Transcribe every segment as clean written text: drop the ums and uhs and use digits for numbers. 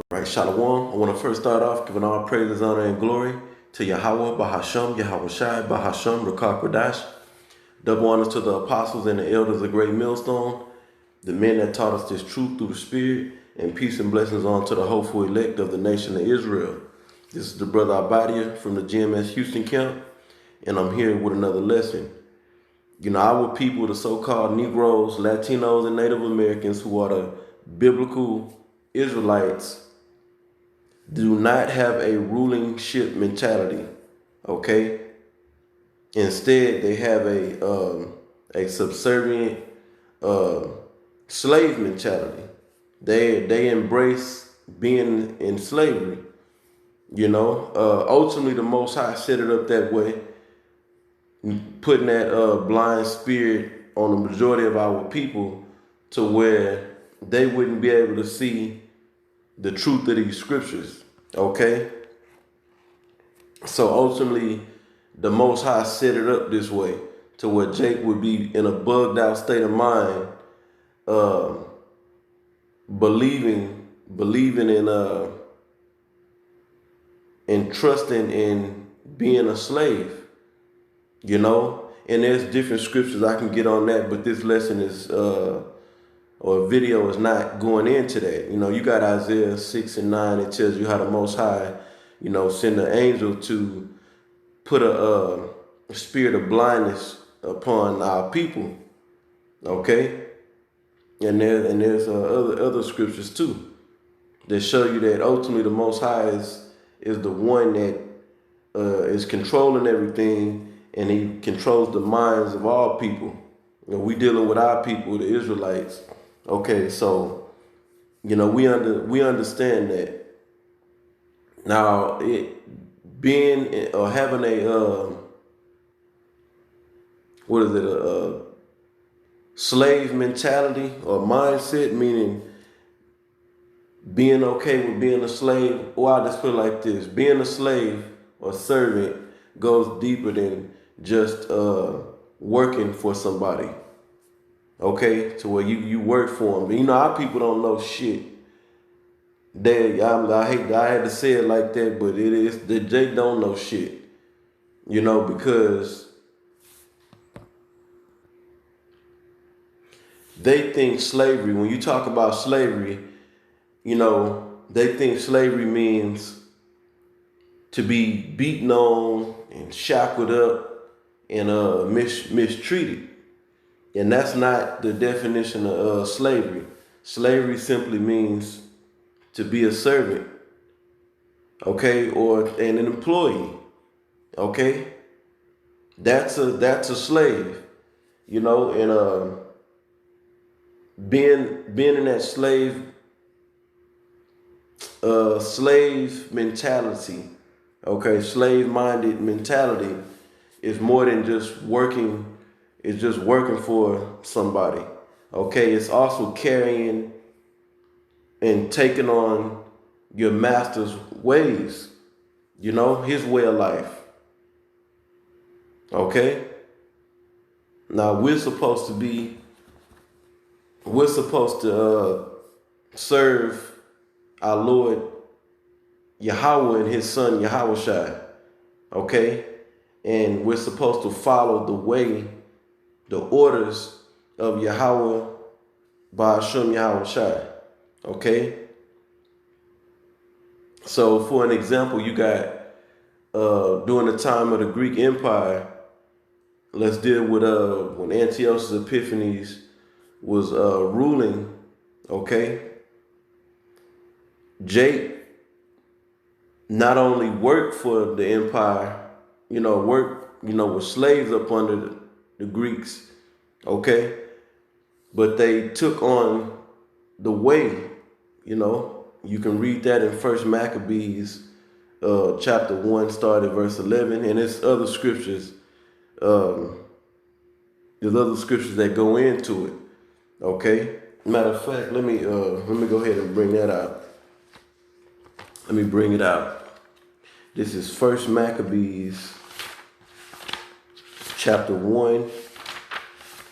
Right, Shalom. I want to first start off giving all praises, honor, and glory to Yahweh, Bahasham, Yahweh Shai, Bahasham, Rakak Radash. Double honors to the apostles and the elders of Great Millstone, the men that taught us this truth through the Spirit, and peace and blessings on to the hopeful elect of the nation of Israel. This is the brother Abadia from the GMS Houston camp, and I'm here with another lesson. You know, our people, the so-called Negroes, Latinos, and Native Americans who are the biblical Israelites, do not have a rulership mentality. Okay, instead they have a subservient uh, slave mentality. They embrace being in slavery. You know, ultimately the Most High set it up that way, putting that blind spirit on the majority of our people to where they wouldn't be able to see the truth of these scriptures. Okay, so ultimately, the Most High set it up this way to where Jake would be in a bugged out state of mind, uh, believing in trusting in being a slave. You know, and there's different scriptures I can get on that, but this lesson is or video is not going into that. You know, you got Isaiah 6 and 9. It tells you how the Most High, you know, send an angel to put a spirit of blindness upon our people. Okay, and there's other scriptures too that show you that ultimately the Most High is the one that is controlling everything, and He controls the minds of all people. You know, we dealing with our people, the Israelites. Okay, so you know we understand that now. It being or having a what is it a slave mentality or mindset, meaning being okay with being a slave, or I just put it like this: being a slave or servant goes deeper than just working for somebody. Okay, to where you work for them. You know, our people don't know shit. I had to say it like that, but it is they don't know shit. You know, because they think slavery. When you talk about slavery, you know, they think slavery means to be beaten on and shackled up and mistreated. And that's not the definition of slavery. Slavery simply means to be a servant, okay, or an employee, okay. That's a slave, you know, and being in that slave mentality, okay, slave minded mentality is more than just working. It's just working for somebody, okay. It's also carrying and taking on your master's ways, you know, his way of life, okay. Now we're supposed to serve our Lord Yahweh and His Son Yahweh Shai, okay, and we're supposed to follow the orders of Yahweh by Hashem Yahweh Shai, okay. So, for an example, you got during the time of the Greek Empire. Let's deal with when Antiochus Epiphanes was ruling. Okay, Jake not only worked for the empire, were slaves up under the Greeks. Okay, but they took on the way. You know, you can read that in First Maccabees, chapter 1, starting verse 11, and there's other scriptures. Um, there's other scriptures that go into it. Okay. Matter of fact, let me go ahead and bring that out. Let me bring it out. This is First Maccabees, chapter 1,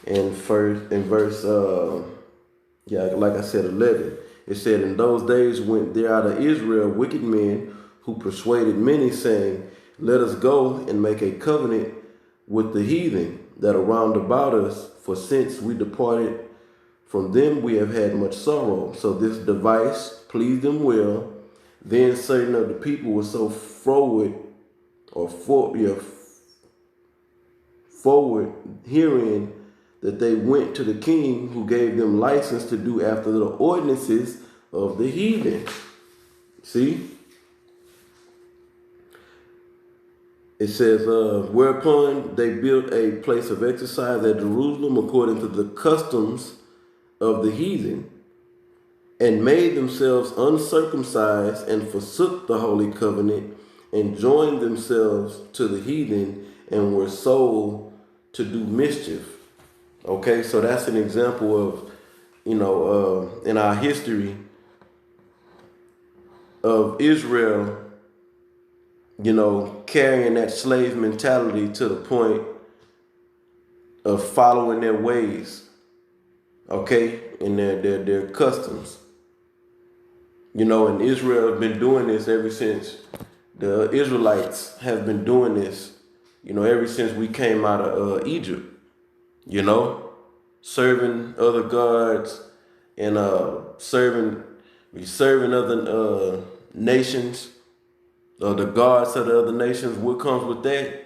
and verse like I said, 11. It said, in those days went there out of Israel wicked men who persuaded many, saying, let us go and make a covenant with the heathen that are round about us, for since we departed from them we have had much sorrow. So this device pleased them well. Then certain of the people were so forward forward herein that they went to the king, who gave them license to do after the ordinances of the heathen. See? It says, whereupon they built a place of exercise at Jerusalem according to the customs of the heathen, and made themselves uncircumcised, and forsook the holy covenant, and joined themselves to the heathen, and were sold to do mischief. Okay, so that's an example of, in our history of Israel, carrying that slave mentality to the point of following their ways, okay, and their customs. And Israel has been doing this ever since the Israelites have been doing this, ever since we came out of Egypt, serving other gods and serving other nations, the gods of the other nations. What comes with that?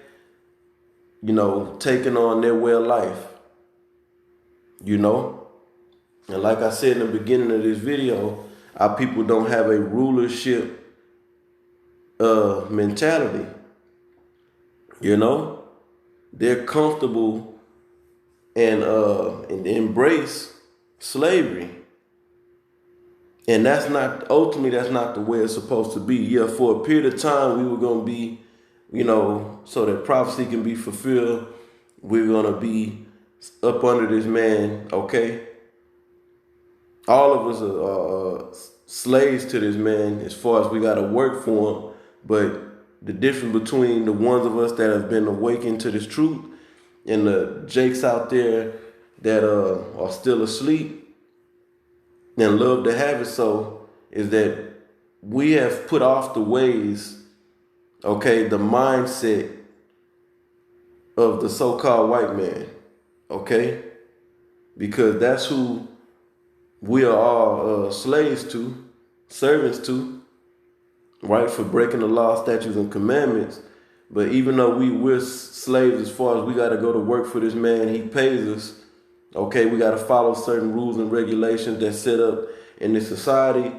Taking on their way of life, And like I said in the beginning of this video, our people don't have a rulership mentality. They're comfortable and embrace slavery. And that's not the way it's supposed to be. Yeah, for a period of time we were gonna be, so that prophecy can be fulfilled, we're gonna be up under this man, okay? All of us are slaves to this man as far as we gotta work for him. But the difference between the ones of us that have been awakened to this truth and the jakes out there that are still asleep and love to have it so, is that we have put off the ways, okay, the mindset of the so-called white man, okay? Because that's who we are all slaves to, servants to, right, for breaking the law, statutes, and commandments. But even though we're slaves as far as we got to go to work for this man, he pays us, okay, we got to follow certain rules and regulations that's set up in this society.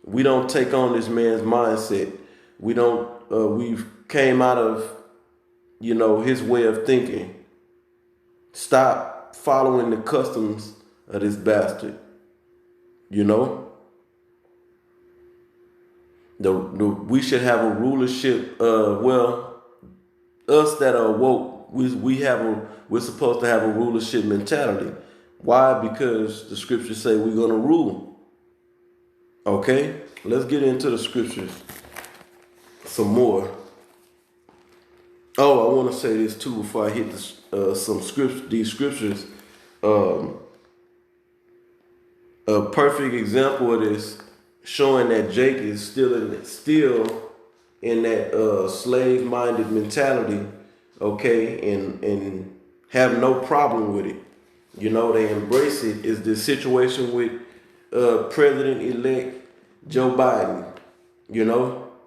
We don't take on this man's mindset. We've came out of, his way of thinking. Stop following the customs of this bastard. We should have a rulership. Us that are woke, we're supposed to have a rulership mentality. Why? Because the scriptures say we're gonna rule. Okay, let's get into the scriptures some more. Oh, I want to say this too before I hit these scriptures. A perfect example of this, showing that Jake is still in that slave-minded mentality, okay, and have no problem with it. They embrace it. Is the situation with President-elect Joe Biden.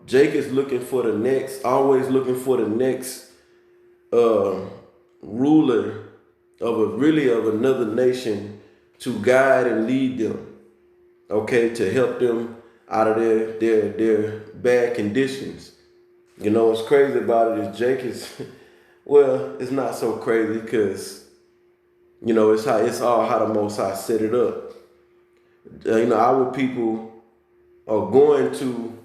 Jake is always looking for the next ruler of another nation to guide and lead them, okay, to help them out of their bad conditions. What's crazy about it is Jake is, well, it's not so crazy because, it's all how the Most High set it up. Our people are going to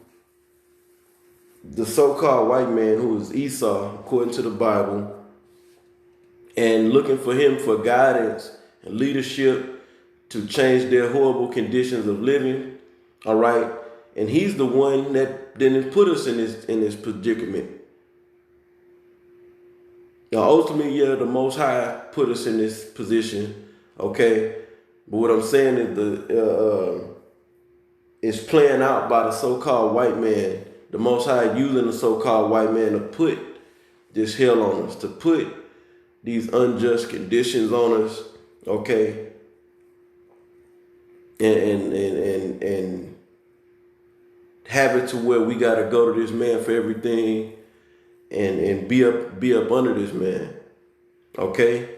the so-called white man, who is Esau, according to the Bible, and looking for him for guidance and leadership to change their horrible conditions of living. All right. And he's the one that didn't put us in this predicament. Now, ultimately, the Most High put us in this position. Okay. But what I'm saying is is playing out by the so-called white man. The Most High using the so-called white man to put this hell on us, to put these unjust conditions on us, okay, and have it to where we got to go to this man for everything, and be up under this man, okay.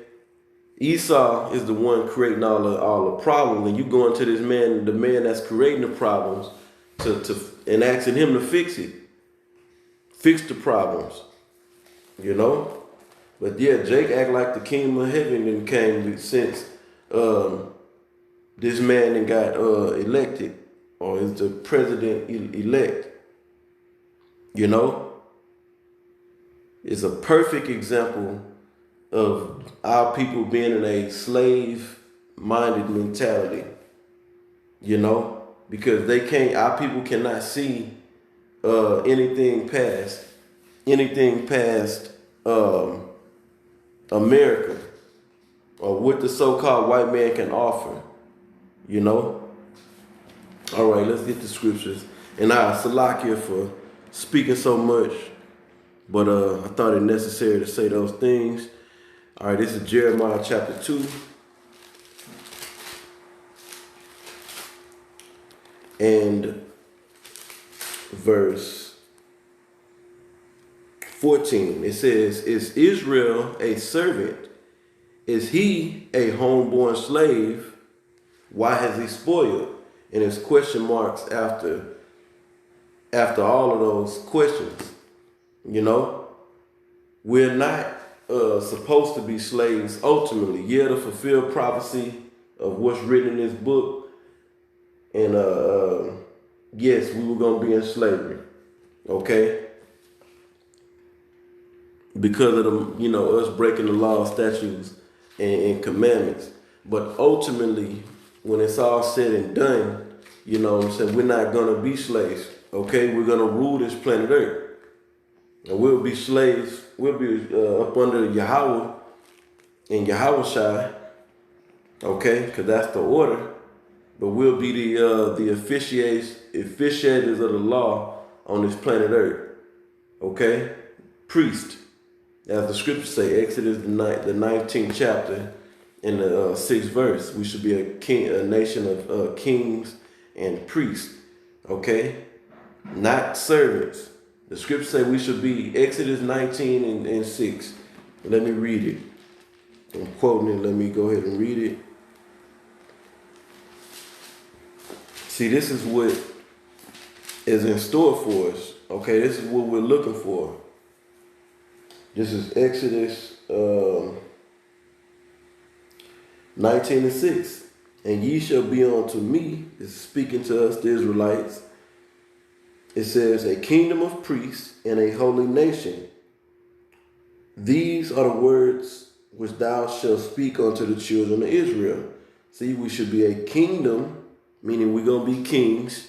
Esau is the one creating all the problems, and you go into this man, the man that's creating the problems, and asking him to fix the problems, you know. But yeah, Jake act like the kingdom of heaven then came since this man then got elected, or is the president elect. You know, it's a perfect example of our people being in a slave-minded mentality. You know, because our people cannot see anything past America, or what the so-called white man can offer, you know. All right, let's get the scriptures. And Salakia for speaking so much, but I thought it necessary to say those things. All right, this is Jeremiah chapter 2. And verse 14, it says, "Is Israel a servant? Is he a homeborn slave? Why has he spoiled?" And it's question marks after all of those questions. You know, we're not supposed to be slaves ultimately. Yeah, to fulfill prophecy of what's written in this book. And yes, we were gonna be in slavery. Okay. Because of us breaking the law, statutes, and commandments. But ultimately, when it's all said and done, you know what I'm saying, we're not going to be slaves, okay? We're going to rule this planet Earth. And we'll be slaves, we'll be up under Yahweh and Yahweh Shai, okay? Because that's the order. But we'll be the officiators of the law on this planet Earth, okay? Priest. As the scriptures say, Exodus the 19th chapter, in the 6th verse, we should be a nation of kings and priests, okay? Not servants. The scriptures say we should be Exodus 19 and 6. Let me read it. I'm quoting it. Let me go ahead and read it. See, this is what is in store for us, okay? This is what we're looking for. This is Exodus 19 and 6. "And ye shall be unto me," this is speaking to us, the Israelites. It says, "a kingdom of priests and a holy nation. These are the words which thou shalt speak unto the children of Israel." See, we should be a kingdom, meaning we're going to be kings.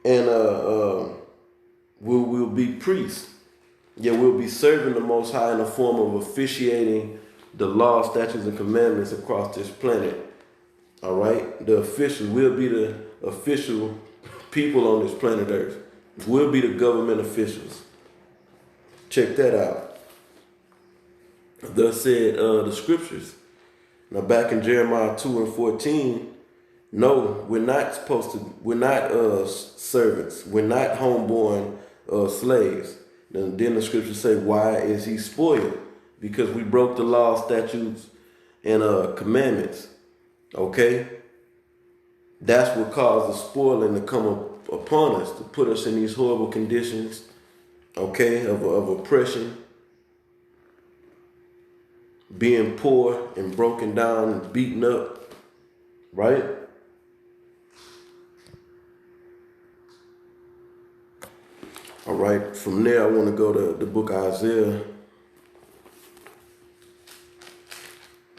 And we'll be priests. Yeah, we'll be serving the Most High in the form of officiating the law, statutes, and commandments across this planet. All right? The officials, we'll be the official people on this planet Earth. We'll be the government officials. Check that out. Thus said the scriptures. Now back in Jeremiah 2 and 14, no, we're not servants. We're not homeborn slaves. Then the scriptures say, why is he spoiled? Because we broke the law, statutes, and commandments. Okay? That's what caused the spoiling to come upon us, to put us in these horrible conditions, okay, of oppression, being poor and broken down and beaten up, right? All right, from there I want to go to the book of Isaiah.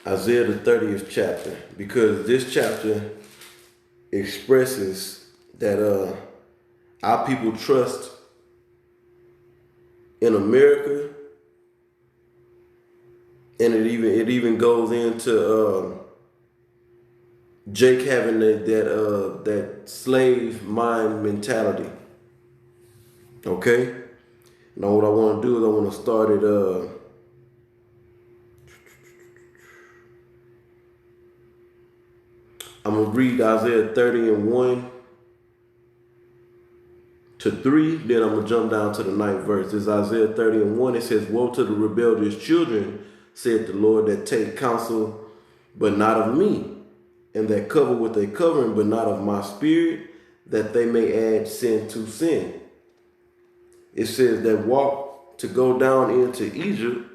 Isaiah the 30th chapter, because this chapter expresses that our people trust in America, and it even goes into Jake having that slave mind mentality. Okay. Now what I want to do is I want to start it. I'm gonna read Isaiah 30:1-3. Then I'm gonna jump down to the ninth verse. This is Isaiah 30:1. It says, "Woe to the rebellious children," said the Lord, "that take counsel, but not of me, and that cover with a covering, but not of my spirit, that they may add sin to sin." It says that walk to go down into Egypt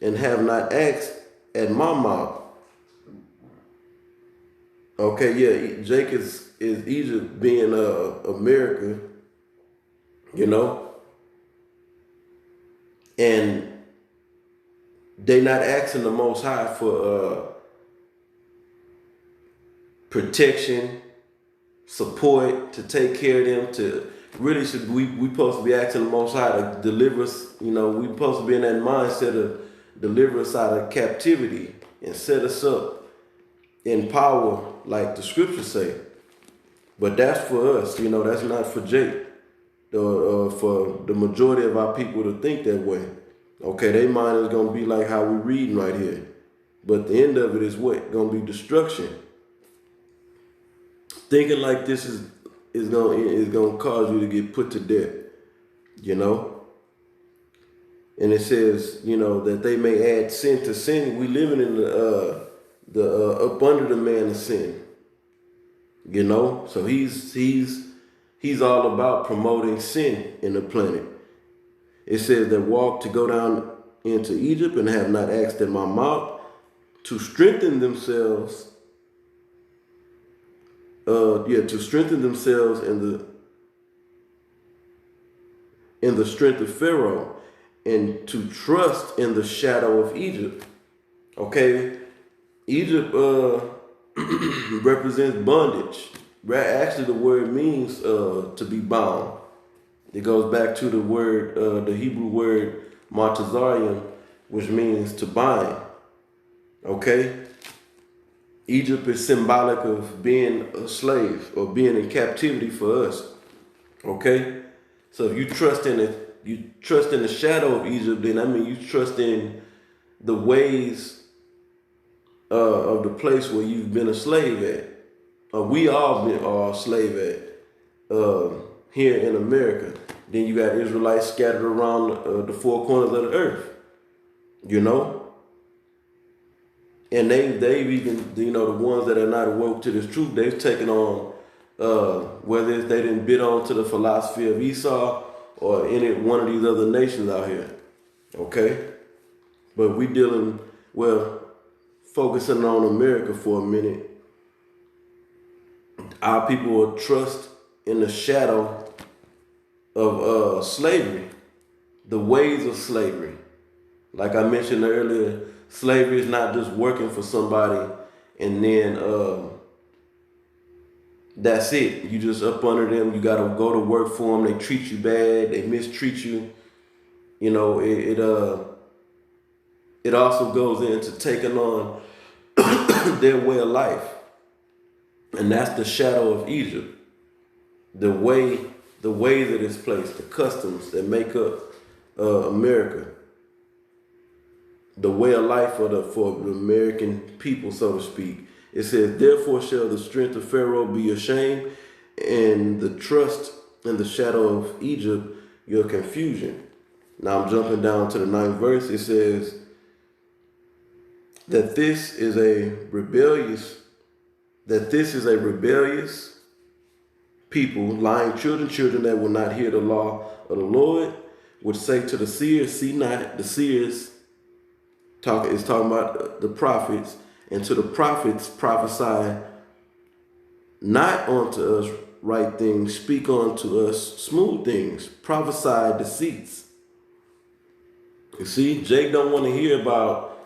and have not asked at my mouth. Okay, yeah, Jake is Egypt being America, you know, and they not asking the Most High for protection, support, to take care of them, to really should we supposed to be asking the Most High to deliver us. You know, we supposed to be in that mindset of deliver us out of captivity and set us up in power, like the scriptures say. But that's for us, you know. That's not for Jake. For the majority of our people to think that way. Okay, their mind is gonna be like how we reading right here. But the end of it is what? Gonna be destruction. Thinking like this is gonna cause you to get put to death, you know. And it says, you know, that they may add sin to sin. We living in the up under the man of sin, you know. So he's all about promoting sin in the planet. It says that walk to go down into Egypt and have not asked at my mouth, to strengthen themselves. To strengthen themselves in the strength of Pharaoh, and to trust in the shadow of Egypt. Okay, Egypt represents bondage. Actually, the word means to be bound. It goes back to the word, the Hebrew word martazarium, which means to bind. Okay? Egypt is symbolic of being a slave or being in captivity for us. Okay? So if you trust in it, you trust in the shadow of Egypt, then I mean you trust in the ways of the place where you've been a slave at. We all are a slave at here in America. Then you got Israelites scattered around the four corners of the earth, you know. And they've even, you know, the ones that are not awoke to this truth, they've taken on, whether it's they didn't bid on to the philosophy of Esau or any one of these other nations out here. Okay? But we dealing, well, focusing on America for a minute. Our people will trust in the shadow of slavery, the ways of slavery. Like I mentioned earlier, slavery is not just working for somebody and then that's it. You just up under them. You got to go to work for them. They treat you bad. They mistreat you. You know, it also goes into taking on their way of life, and that's the shadow of Egypt. The ways of this place, the customs that make up America, the way of life for the American people, so to speak. It says, "Therefore shall the strength of Pharaoh be ashamed, and the trust in the shadow of Egypt your confusion." Now I'm jumping down to the ninth verse. It says that this is a rebellious people, lying children that will not hear the law of the Lord, would say to the seers, "See not." The seers is talking about the prophets, and to the prophets prophesy not unto us right things, speak unto us smooth things, prophesy deceits. You see, Jake don't want to hear about,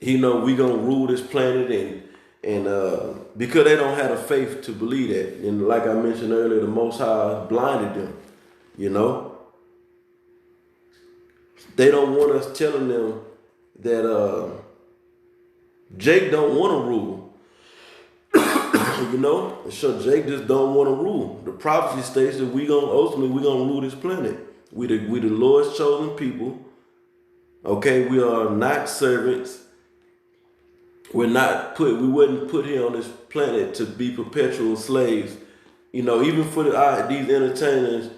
you know, we gonna rule this planet, and because they don't have the faith to believe that. And like I mentioned earlier, the Most High blinded them, you know. They don't want us telling them that Jake don't want to rule. You know, so Jake just don't want to rule. The prophecy states that we gonna rule this planet. We the Lord's chosen people. Okay, we are not servants. We wasn't put here on this planet to be perpetual slaves. You know, even for these entertainers,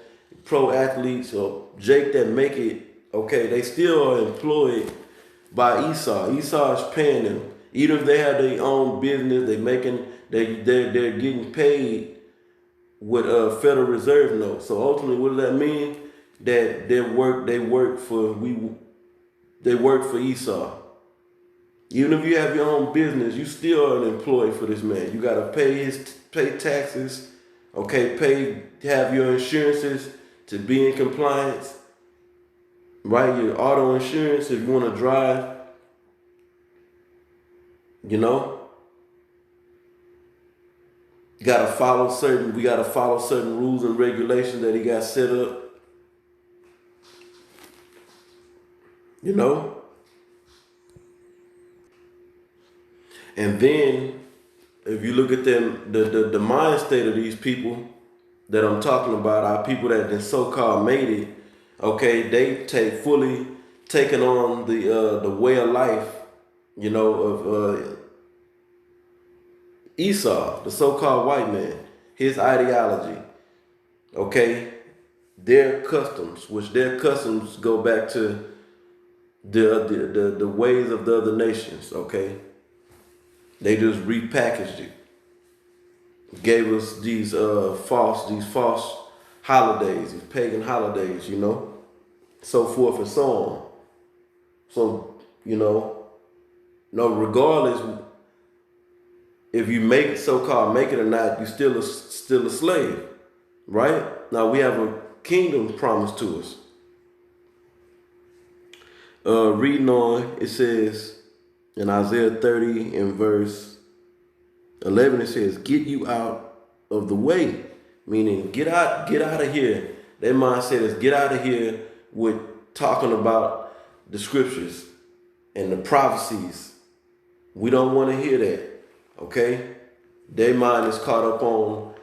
pro athletes, or Jake that make it, okay, they still are employed by Esau. Esau is paying them. Even if they have their own business, they're getting paid with a Federal Reserve note. So ultimately, what does that mean? That they work for Esau. Even if you have your own business, you still are an employee for this man. You gotta pay taxes, okay, have your insurances to be in compliance, right? Your auto insurance if you want to drive, you know. We gotta follow certain rules and regulations that he got set up, you know. And then if you look at them, the mind state of these people that I'm talking about are people that then so-called made it. Okay, they fully taken on the way of life, you know, of Esau, the so-called white man, his ideology. Okay, their customs, which their customs go back to the ways of the other nations. Okay, they just repackaged it. Gave us these false holidays, these pagan holidays, you know, so forth and so on. So, you know, no, regardless if you make it or not, you still a slave, right? Now we have a kingdom promised to us. Reading on, it says in Isaiah 30 and verse 11, it says, "Get you out of the way," meaning get out of here. Their mindset is get out of here with talking about the scriptures and the prophecies. We don't want to hear that. Okay, their mind is caught up on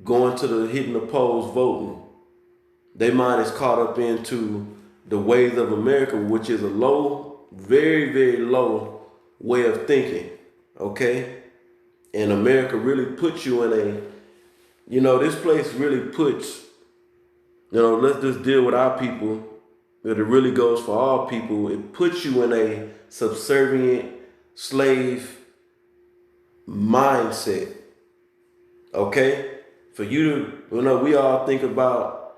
going to hitting the polls, voting. Their mind is caught up into the ways of America, which is a low, very, very low way of thinking. Okay? And America really puts you in this place really puts, let's just deal with our people, but it really goes for all people. It puts you in a subservient slave mindset. Okay? For you to, we all think about,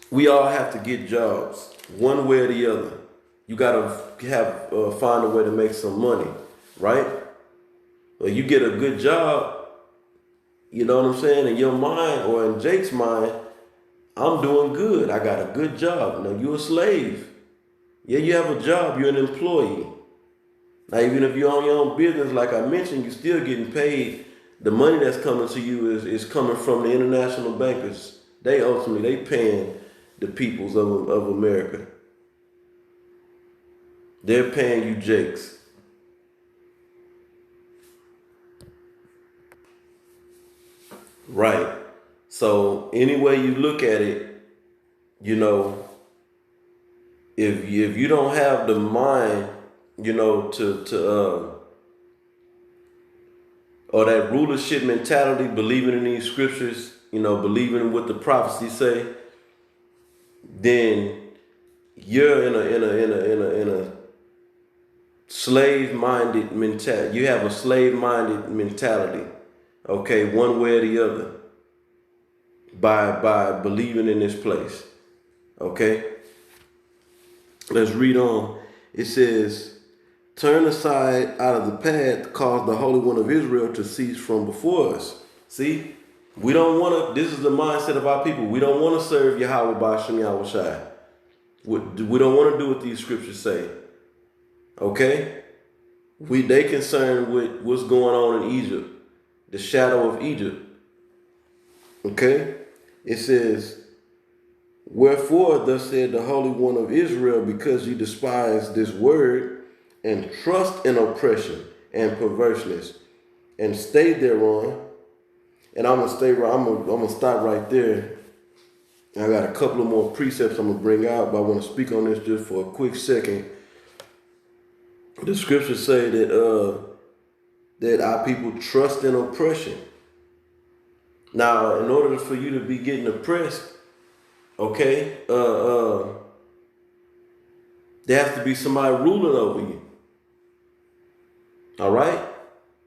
we all have to get jobs one way or the other. You gotta find a way to make some money, right? Well, you get a good job, you know what I'm saying? In your mind or in Jake's mind, I'm doing good. I got a good job. Now you're a slave. Yeah, you have a job. You're an employee. Now, even if you own your own business, like I mentioned, you're still getting paid. The money that's coming to you is coming from the international bankers. They paying the peoples of America. They're paying you Jakes. Right. So any way you look at it, if you don't have the mind, or that rulership mentality, believing in these scriptures, believing in what the prophecies say, then you're in a slave-minded mentality. You have a slave-minded mentality, okay, one way or the other, by believing in this place, okay? Let's read on. It says, "Turn aside out of the path, cause the Holy One of Israel to cease from before us." See, we don't want to, this is the mindset of our people. We don't want to serve Yahweh Ba'ashem Yahweh Shai. We don't want to do what these scriptures say. Okay? They concerned with what's going on in Egypt, the shadow of Egypt. Okay? It says, "Wherefore thus said the Holy One of Israel, because you despise this word and trust in oppression and perverseness, and stay thereon. And I'm gonna stay right. I'm gonna stop right there. I got a couple of more precepts I'm gonna bring out, but I want to speak on this just for a quick second. The scriptures say that our people trust in oppression. Now, in order for you to be getting oppressed, okay, there has to be somebody ruling over you. All right,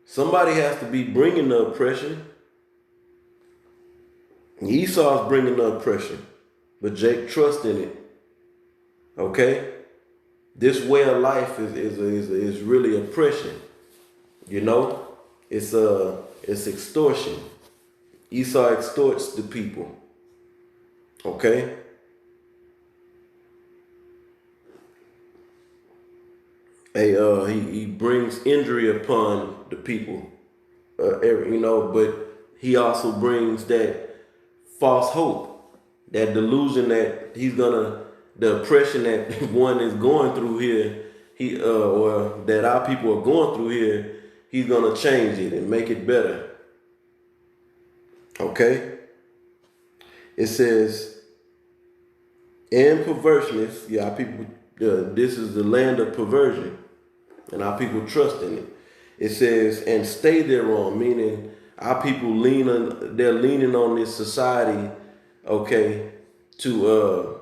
somebody has to be bringing the oppression. Esau's bringing the oppression, but Jake trusts in it. Okay, this way of life is really oppression. You know, it's extortion. Esau extorts the people. Okay. He brings injury upon the people. But he also brings that false hope, that delusion that the oppression that one is going through here, or that our people are going through here, he's gonna change it and make it better. Okay? It says, and perverseness, our people, this is the land of perversion, and our people trust in it. It says, and stay thereon, meaning our people they're leaning on this society, okay, to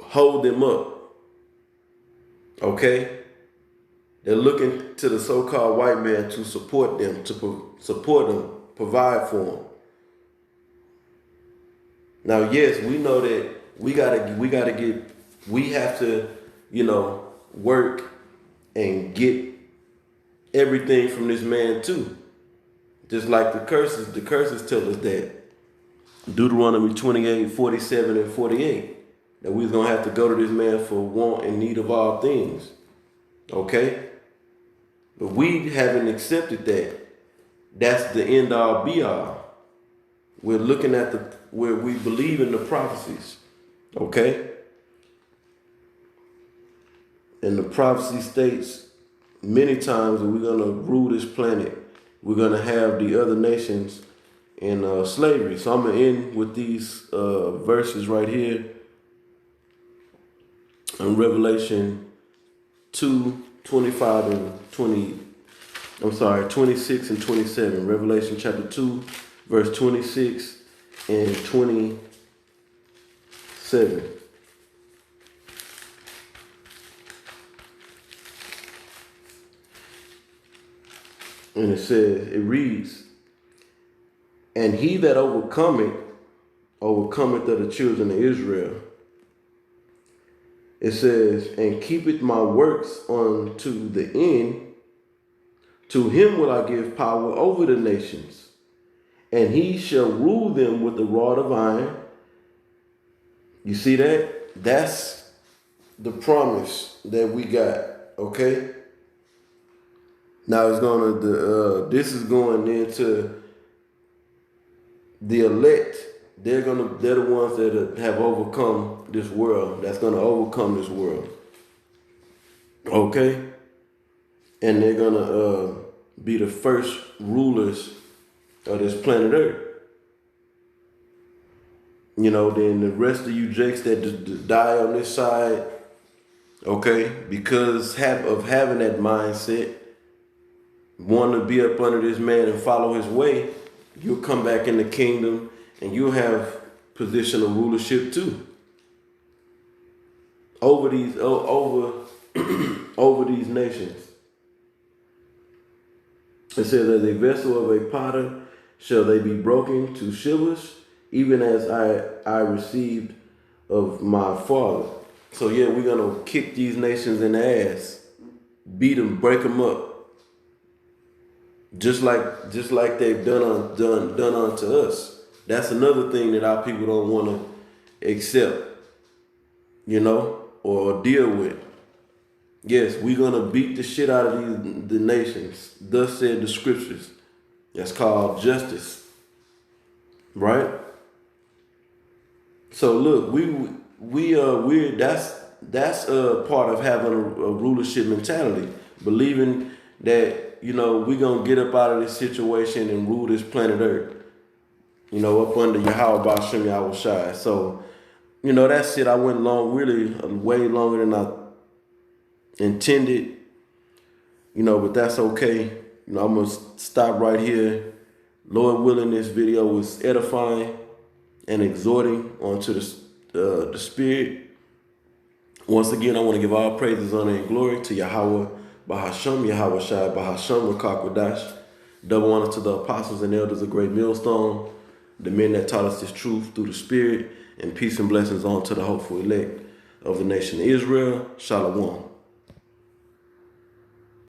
hold them up. Okay? They're looking to the so-called white man to support them, support them, provide for them. Now, yes, we know that we have to, work and get everything from this man too. Just like the curses tell us that. Deuteronomy 28, 47 and 48. That we're going to have to go to this man for want and need of all things. Okay? But we haven't accepted that. That's the end all be all. We're looking at where we believe in the prophecies. Okay? And the prophecy states many times that we're going to rule this planet. We're going to have the other nations in slavery. So I'm going to end with these verses right here in Revelation 2, 25 and 26 and 27. Revelation chapter 2, verse 26 and 27. And it reads, and he that overcometh of the children of Israel. It says, and keepeth my works unto the end, to him will I give power over the nations, and he shall rule them with a rod of iron. You see that? That's the promise that we got, okay? Now this is going into the elect. They're the ones that have overcome this world. That's gonna overcome this world. Okay? And they're gonna be the first rulers of this planet Earth. Then the rest of you jakes that die on this side, okay, because of having that mindset, want to be up under this man and follow his way, you'll come back in the kingdom and you'll have position of rulership too over these over these nations. It says, as a vessel of a potter shall they be broken to shivers, even as I received of my father. So yeah, we're gonna kick these nations in the ass, beat them, break them up. Just like they've done unto us. That's another thing that our people don't want to accept, or deal with. Yes, we're gonna beat the shit out of the nations. Thus said the scriptures. That's called justice, right? So look, that's a part of having a rulership mentality, believing that we're gonna get up out of this situation and rule this planet Earth. Up under Yahweh Ba'Shem Yahweh Shai. So that's it. I went long, really way longer than I intended. But that's okay. I'm gonna stop right here. Lord willing, this video was edifying and exhorting onto the spirit. Once again, I want to give all praises, honor, and glory to Yahweh Bahasham, Yahweh Shai, Bahasham, Rakakwadash. Double honor to the apostles and elders of Great Millstone, the men that taught us this truth through the spirit, and peace and blessings on to the hopeful elect of the nation of Israel. Shalom.